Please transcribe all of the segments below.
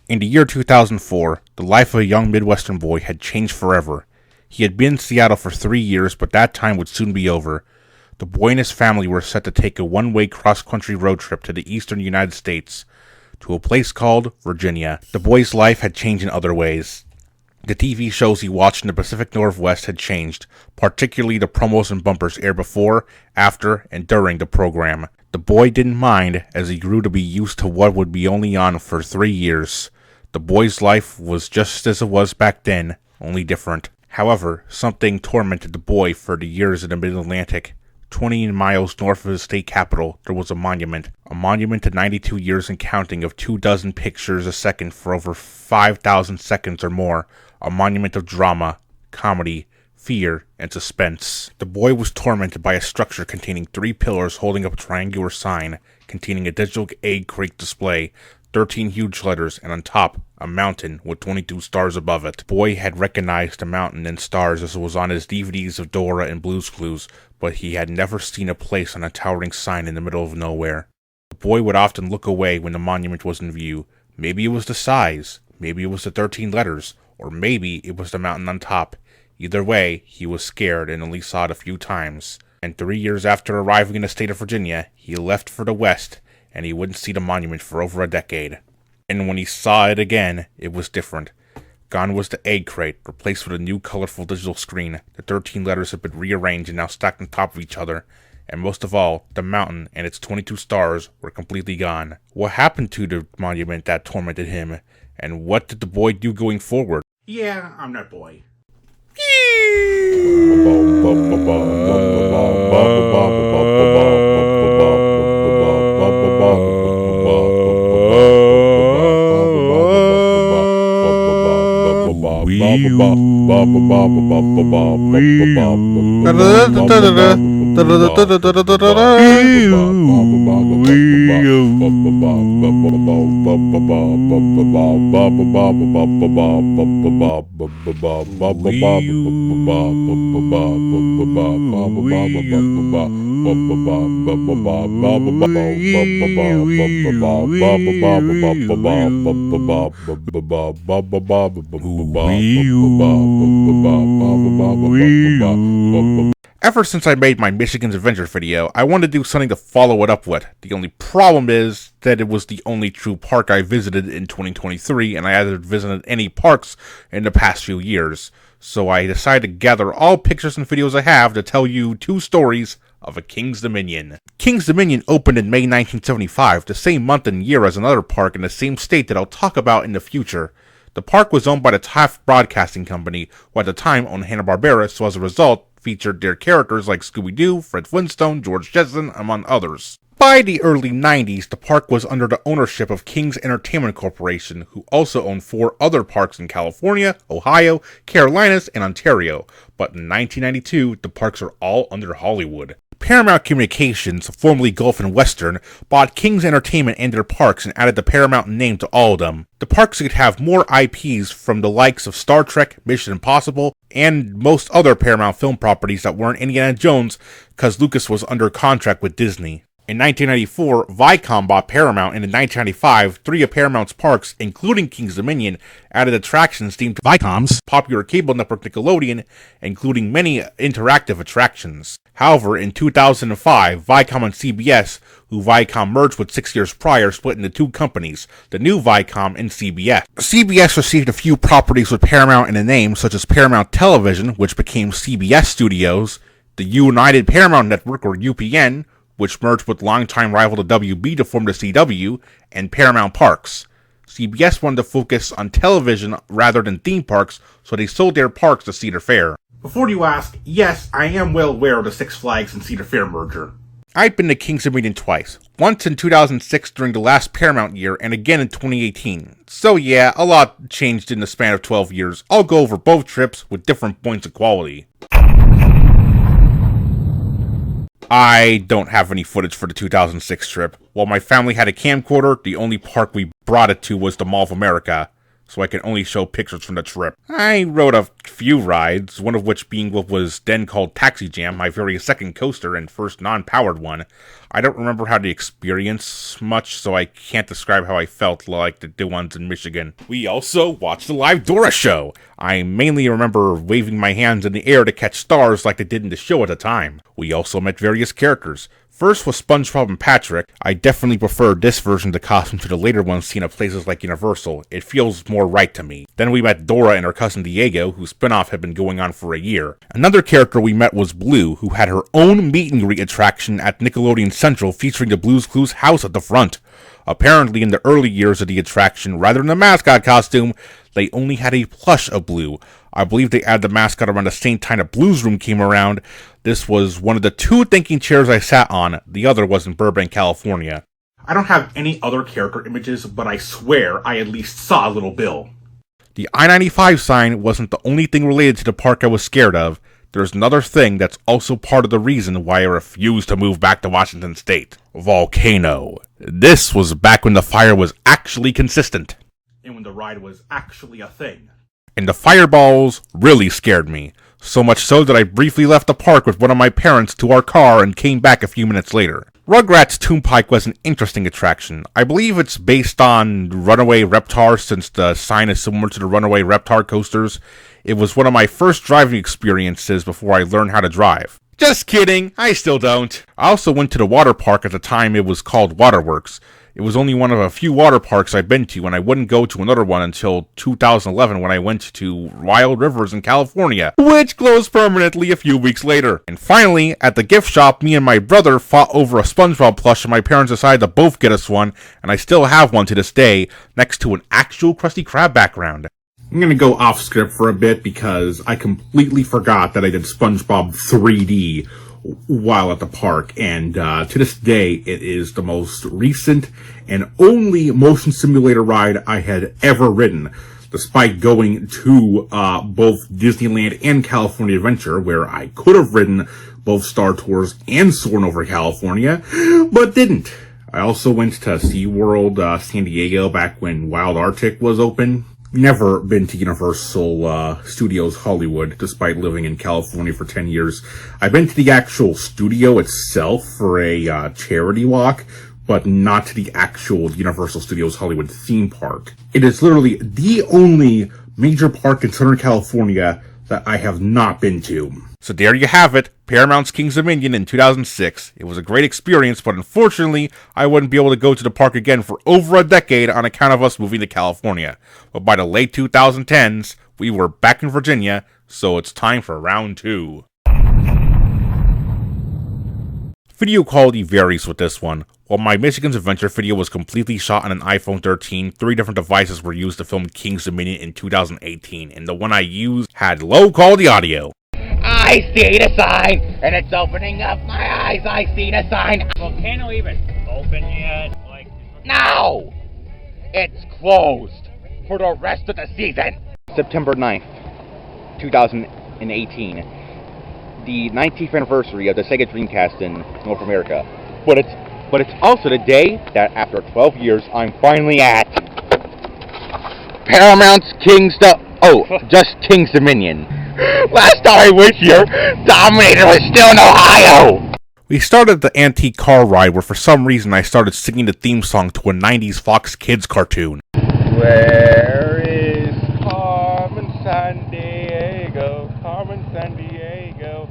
In the year 2004, the life of a young Midwestern boy had changed forever. He had been in Seattle for 3 years, but that time would soon be over. The boy and his family were set to take a one-way cross-country road trip to the eastern United States, to a place called Virginia. The boy's life had changed in other ways. The TV shows he watched in the Pacific Northwest had changed, particularly the promos and bumpers aired before, after, and during the program. The boy didn't mind, as he grew to be used to what would be only on for 3 years. The boy's life was just as it was back then, only different. However, something tormented the boy for the years in the Mid-Atlantic. 20 miles north of the state capital, there was a monument to 92 years and counting of 24 pictures a second for over 5,000 seconds or more, a monument of drama, comedy, fear, and suspense. The boy was tormented by a structure containing 3 pillars holding up a triangular sign containing a digital egg crate display, 13 huge letters, and on top, a mountain with 22 stars above it. The boy had recognized the mountain and stars as it was on his DVDs of Dora and Blue's Clues, but he had never seen a place on a towering sign in the middle of nowhere. The boy would often look away when the monument was in view. Maybe it was the size, maybe it was the 13 letters, or maybe it was the mountain on top. Either way, he was scared and only saw it a few times. And 3 years after arriving in the state of Virginia, he left for the West, and he wouldn't see the monument for over a decade. And when he saw it again, it was different. Gone was the egg crate, replaced with a new colorful digital screen. The 13 letters had been rearranged and now stacked on top of each other. And most of all, the mountain and its 22 stars were completely gone. What happened to the monument that tormented him? And what did the boy do going forward? Yeah, I'm that boy. Ever since I made my Michigan's Adventure video, I wanted to do something to follow it up with. The only problem is that it was the only true park I visited in 2023, and I hadn't visited any parks in the past few years. So I decided to gather all pictures and videos I have to tell you 2 stories of a King's Dominion. King's Dominion opened in May 1975, the same month and year as another park in the same state that I'll talk about in the future. The park was owned by the Taft Broadcasting Company, who at the time owned Hanna-Barbera, so as a result, featured their characters like Scooby-Doo, Fred Flintstone, George Jetson, among others. By the early 90s, the park was under the ownership of King's Entertainment Corporation, who also owned 4 other parks in California, Ohio, Carolinas, and Ontario. But in 1992, the parks are all under Hollywood. Paramount Communications, formerly Gulf and Western, bought King's Entertainment and their parks and added the Paramount name to all of them. The parks could have more IPs from the likes of Star Trek, Mission Impossible, and most other Paramount film properties that weren't Indiana Jones, because Lucas was under contract with Disney. In 1994, Viacom bought Paramount, and in 1995, 3 of Paramount's parks, including King's Dominion, added attractions themed to Viacom's popular cable network Nickelodeon, including many interactive attractions. However, in 2005, Viacom and CBS, who Viacom merged with 6 years prior, split into 2 companies, the new Viacom and CBS. CBS received a few properties with Paramount in the name, such as Paramount Television, which became CBS Studios, the United Paramount Network, or UPN, which merged with longtime rival the WB to form the CW, and Paramount Parks. CBS wanted to focus on television rather than theme parks, so they sold their parks to Cedar Fair. Before you ask, yes, I am well aware of the Six Flags and Cedar Fair merger. I've been to King's Dominion twice, once in 2006 during the last Paramount year, and again in 2018. So yeah, a lot changed in the span of 12 years. I'll go over both trips with different points of quality. I don't have any footage for the 2006 trip. While my family had a camcorder, the only park we brought it to was the Mall of America. so I can only show pictures from the trip. I rode a few rides, one of which being what was then called Taxi Jam, my very second coaster and first non-powered one. I don't remember how to experience much, so I can't describe how I felt like the ones in Michigan. We also watched the live Dora show. I mainly remember waving my hands in the air to catch stars like they did in the show at the time. We also met various characters. First was SpongeBob and Patrick. I definitely preferred this version of the costume to the later ones seen at places like Universal. It feels more right to me. Then we met Dora and her cousin Diego, whose spinoff had been going on for a year. Another character we met was Blue, who had her own meet and greet attraction at Nickelodeon Central featuring the Blue's Clues house at the front. Apparently in the early years of the attraction, rather than the mascot costume, they only had a plush of Blue. I believe they added the mascot around the same time the Blues Room came around. This was one of the two thinking chairs I sat on. The other was in Burbank, California. I don't have any other character images, but I swear I at least saw Little Bill. The I-95 sign wasn't the only thing related to the park I was scared of. There's another thing that's also part of the reason why I refused to move back to Washington State. Volcano. This was back when the fire was actually consistent. And when the ride was actually a thing. And the fireballs really scared me. So much so that I briefly left the park with one of my parents to our car and came back a few minutes later. Rugrats Toonpike was an interesting attraction. I believe it's based on Runaway Reptar since the sign is similar to the Runaway Reptar coasters. It was one of my first driving experiences before I learned how to drive. Just kidding, I still don't. I also went to the water park at the time it was called Waterworks. It was only one of a few water parks I've been to, and I wouldn't go to another one until 2011 when I went to Wild Rivers in California, which closed permanently a few weeks later. And finally, at the gift shop, me and my brother fought over a SpongeBob plush, and my parents decided to both get us one, and I still have one to this day, next to an actual Krusty Krab background. I'm gonna go off script for a bit because I completely forgot that I did SpongeBob 3D while at the park, and to this day it is the most recent and only motion simulator ride I had ever ridden, despite going to both Disneyland and California Adventure, where I could have ridden both Star Tours and Soarin' over California, but didn't. I also went to SeaWorld San Diego back when Wild Arctic was open. Never been to Universal Studios Hollywood, despite living in California for 10 years. I've been to the actual studio itself for a charity walk, but not to the actual Universal Studios Hollywood theme park. It is literally the only major park in Southern California that I have not been to. So there you have it, Paramount's King's Dominion in 2006. It was a great experience, but unfortunately, I wouldn't be able to go to the park again for over a decade on account of us moving to California. But by the late 2010s, we were back in Virginia, so it's time for round 2. Video quality varies with this one. While my Michigan's Adventure video was completely shot on an iPhone 13, 3 different devices were used to film King's Dominion in 2018, and the one I used had low quality audio. I see the sign, and it's opening up my eyes. I see the sign. Volcano even open yet? No! It's closed for the rest of the season. September 9th, 2018. The 19th anniversary of the Sega Dreamcast in North America. But it's also the day that after 12 years, I'm finally at Paramount's King's Dominion. Last time I was here, Dominator was still in Ohio! We started the antique car ride where for some reason I started singing the theme song to a 90s Fox Kids cartoon. Where is Carmen Sandiego? Carmen Sandiego,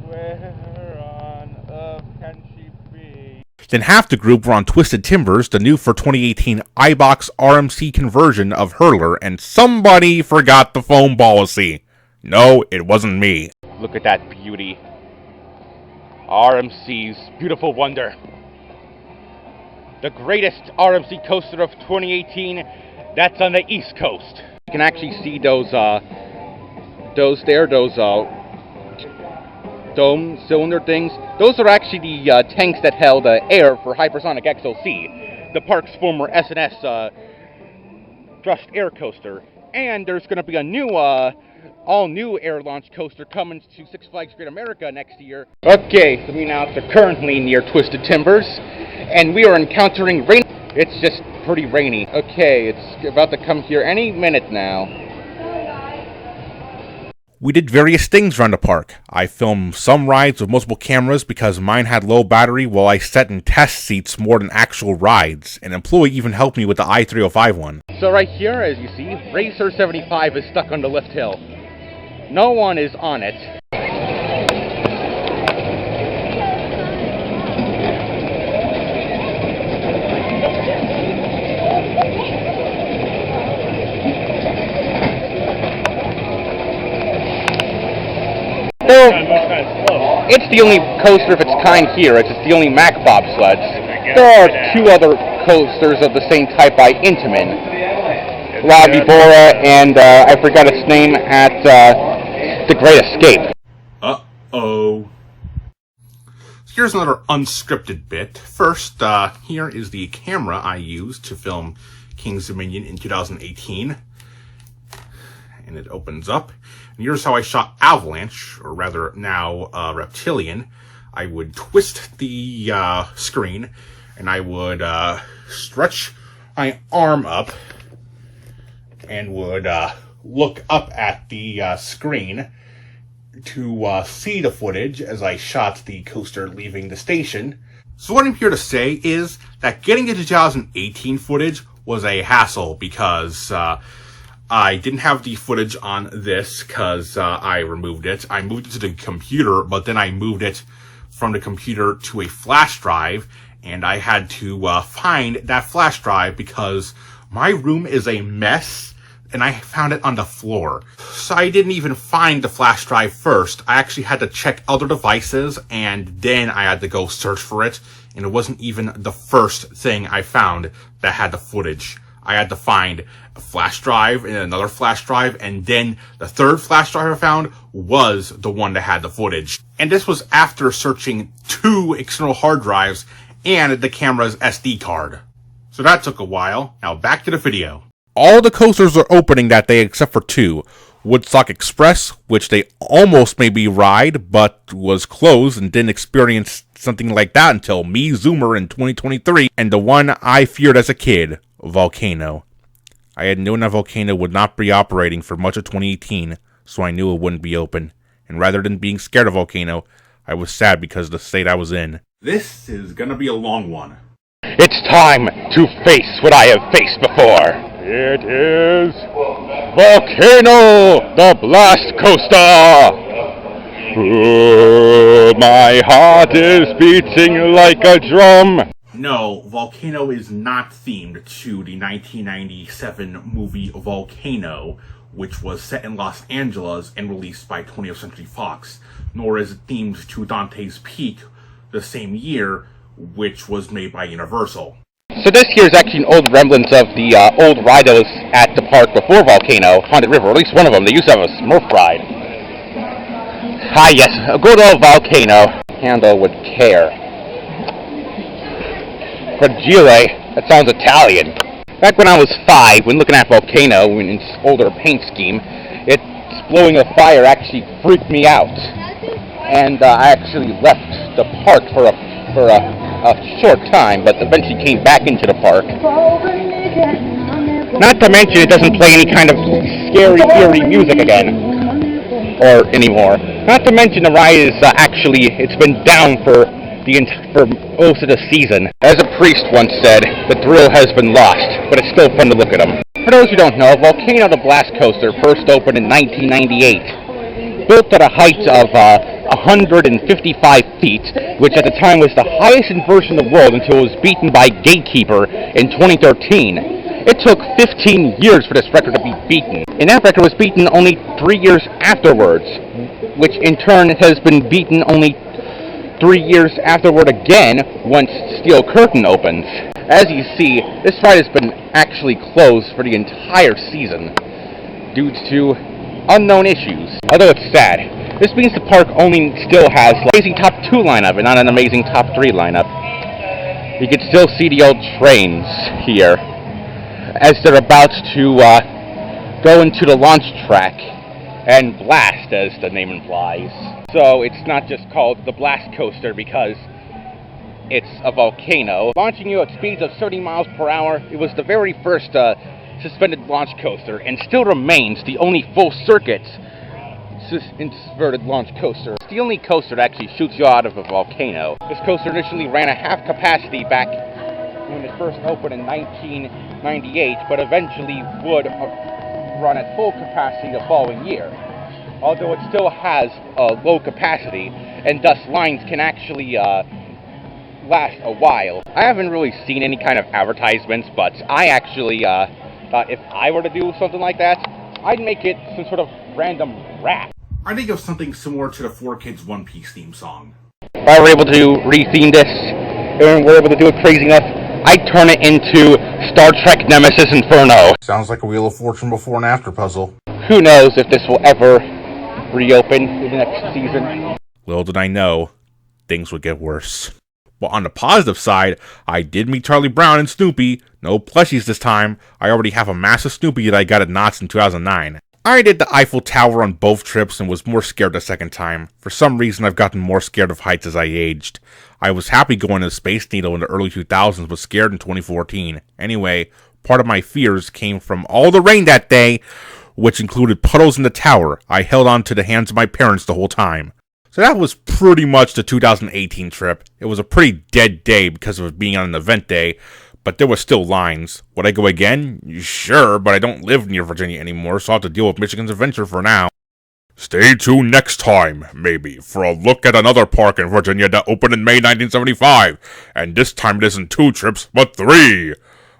where on earth can she be? Then half the group were on Twisted Timbers, the new for 2018 iBox RMC conversion of Hurler, and somebody forgot the foam policy. No, it wasn't me. Look at that beauty. RMC's beautiful wonder. The greatest RMC coaster of 2018, that's on the East Coast. You can actually see those dome cylinder things. Those are actually the tanks that held air for Hypersonic XOC, the park's former S&S thrust air coaster. And there's going to be a new all-new air launch coaster coming to Six Flags Great America next year. Okay, so we now are currently near Twisted Timbers, and we are encountering rain. It's just pretty rainy. Okay, it's about to come here any minute now. We did various things around the park. I filmed some rides with multiple cameras because mine had low battery while I sat in test seats more than actual rides. An employee even helped me with the I-305 one. So right here, as you see, Racer 75 is stuck on the lift hill. No one is on it. It's the only coaster of its kind here. It's the only Mack bobsleds. There are two other coasters of the same type by Intamin. La Vibora and I forgot its name at The Great Escape. Uh-oh. So here's another unscripted bit. First, here is the camera I used to film King's Dominion in 2018. And it opens up. And here's how I shot Avalanche, or rather now Reptilian. I would twist the screen, and I would stretch my arm up, and would look up at the screen to see the footage as I shot the coaster leaving the station. So what I'm here to say is that getting the 2018 footage was a hassle because I didn't have the footage on this because I removed it. I moved it to the computer, but then I moved it from the computer to a flash drive, and I had to find that flash drive because my room is a mess, and I found it on the floor. So I didn't even find the flash drive first. I actually had to check other devices, and then I had to go search for it, and it wasn't even the first thing I found that had the footage. I had to find a flash drive and another flash drive, and then the third flash drive I found was the one that had the footage. And this was after searching 2 external hard drives and the camera's SD card. So that took a while. Now back to the video. All the coasters are opening that day except for 2. Woodstock Express, which they almost made me ride, but was closed and didn't experience something like that until me Zoomer in 2023, and the one I feared as a kid, Volcano. I had known that Volcano would not be operating for much of 2018, so I knew it wouldn't be open. And rather than being scared of Volcano, I was sad because of the state I was in. This is gonna be a long one. It's time to face what I have faced before. It is Volcano, the Blast Coaster. Ooh, my heart is beating like a drum. No, Volcano is not themed to the 1997 movie Volcano, which was set in Los Angeles and released by 20th Century Fox, nor is it themed to Dante's Peak the same year, which was made by Universal. So this here is actually an old remnant of the old ride that was at the park before Volcano, Haunted River, or at least one of them. They used to have a Smurf ride. Ah yes, a good old Volcano. Handle with care. Fragile, that sounds Italian. Back when I was 5, when looking at Volcano in its older paint scheme, its blowing a fire actually freaked me out. And I actually left the park for a short time, but eventually came back into the park. Not to mention it doesn't play any kind of scary, eerie music again. Or anymore. Not to mention the ride is it's been down for most of the season. As a priest once said, the thrill has been lost, but it's still fun to look at them. For those who don't know, Volcano the Blast Coaster first opened in 1998. Built at a height of 155 feet, which at the time was the highest inversion in the world until it was beaten by Gatekeeper in 2013. It took 15 years for this record to be beaten, and that record was beaten only 3 years afterwards, which in turn has been beaten only 3 years afterward again once Steel Curtain opens. As you see, this ride has been actually closed for the entire season due to unknown issues. Although it's sad, this means the park only still has an amazing top 2 lineup and not an amazing top 3 lineup. You can still see the old trains here as they're about to go into the launch track and blast, as the name implies. So it's not just called the Blast Coaster because it's a volcano, launching you at speeds of 30 miles per hour. It was the very first suspended launch coaster, and still remains the only full circuit inverted launch coaster. It's the only coaster that actually shoots you out of a volcano. This coaster initially ran at half capacity back when it first opened in 1998, but eventually would run at full capacity the following year. Although it still has a low capacity, and thus lines can actually last a while. I haven't really seen any kind of advertisements, but I actually thought if I were to do something like that, I'd make it some sort of random rap. I think of something similar to the 4Kids One Piece theme song. If I were able to retheme this, and we're able to do it crazy enough, I'd turn it into Star Trek Nemesis Inferno. Sounds like a Wheel of Fortune before and after puzzle. Who knows if this will ever reopen in the next season. Little did I know, things would get worse. Well, on the positive side, I did meet Charlie Brown and Snoopy. No plushies this time. I already have a massive Snoopy that I got at Knott's in 2009. I did the Eiffel Tower on both trips and was more scared the second time. For some reason, I've gotten more scared of heights as I aged. I was happy going to the Space Needle in the early 2000s, but scared in 2014. Anyway, part of my fears came from all the rain that day, which included puddles in the tower. I held on to the hands of my parents the whole time. So that was pretty much the 2018 trip. It was a pretty dead day because of it being on an event day, but there were still lines. Would I go again? Sure, but I don't live near Virginia anymore, so I'll have to deal with Michigan's adventure for now. Stay tuned next time, maybe, for a look at another park in Virginia that opened in May 1975. And this time it isn't 2 trips, but 3.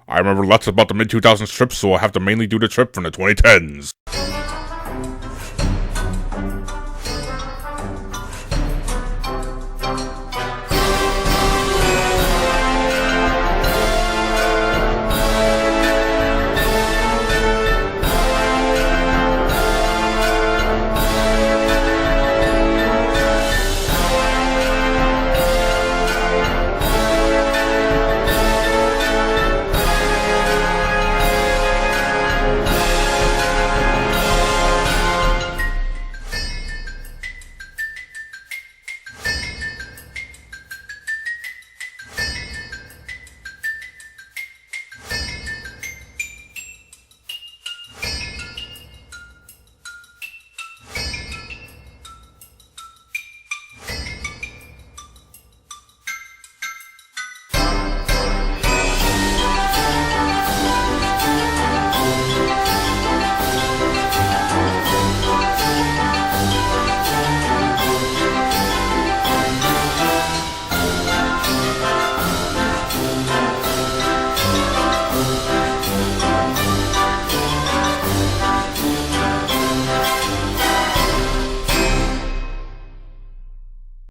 I remember lots about the mid-2000s trips, so I'll have to mainly do the trip from the 2010s.